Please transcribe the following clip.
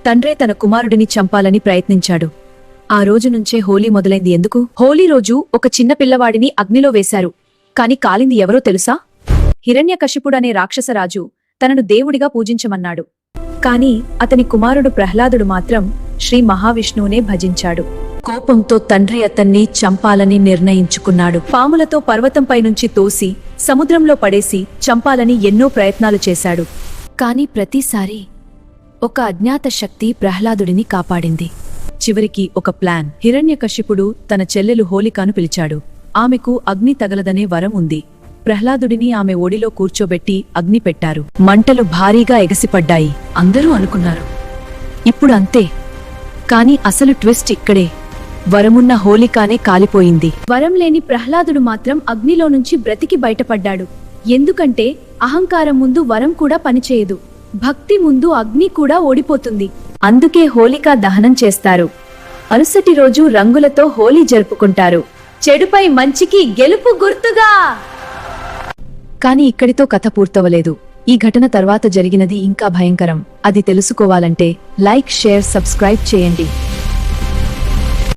తండ్రే తన కుమారుడిని చంపాలని ప్రయత్నించాడు. ఆ రోజు నుంచే హోలీ మొదలైంది. ఎందుకు? హోలీ రోజు ఒక చిన్న పిల్లవాడిని అగ్నిలో వేశారు. కాని కాలింది ఎవరో తెలుసా? హిరణ్యకశిపుడనే రాక్షసరాజు తనను దేవుడిగా పూజించమన్నాడు. కాని అతని కుమారుడు ప్రహ్లాదుడు మాత్రం శ్రీ మహావిష్ణువునే భజించాడు. కోపంతో తండ్రి అతన్ని చంపాలని నిర్ణయించుకున్నాడు. పాములతో పర్వతంపైనుంచి తోసి సముద్రంలో పడేసి చంపాలని ఎన్నో ప్రయత్నాలు చేశాడు. కాని ప్రతిసారీ ఒక అజ్ఞాత శక్తి ప్రహ్లాదుడిని కాపాడింది. చివరికి ఒక ప్లాన్. హిరణ్యకశిపుడు తన చెల్లెలు హోలికాను పిలిచాడు. ఆమెకు అగ్ని తగలదనే వరం ఉంది. ప్రహ్లాదుడిని ఆమె ఒడిలో కూర్చోబెట్టి అగ్ని పెట్టారు. మంటలు భారీగా ఎగసిపడ్డాయి. అందరూ అనుకున్నారు ఇప్పుడు అంతే. కాని అసలు ట్విస్ట్ ఇక్కడే. వరమున్న హోలికానే కాలిపోయింది. వరం లేని ప్రహ్లాదుడు మాత్రం అగ్నిలో నుంచి బ్రతికి బయటపడ్డాడు. ఎందుకంటే అహంకారం ముందు వరం కూడా పనిచేయదు. భక్తి ముందు అగ్ని కూడా ఓడిపోతుంది. అందుకే హోలికా దహనం చేస్తారు. మరుసటి రోజు రంగులతో హోలీ జరుపుకుంటారు. చెడుపై మంచికి గెలుపు గుర్తుగా. కాని ఇక్కడితో కథ పూర్తవలేదు. ఈ ఘటన తర్వాత జరిగినది ఇంకా భయంకరం. అది తెలుసుకోవాలంటే లైక్, షేర్, సబ్స్క్రైబ్ చేయండి.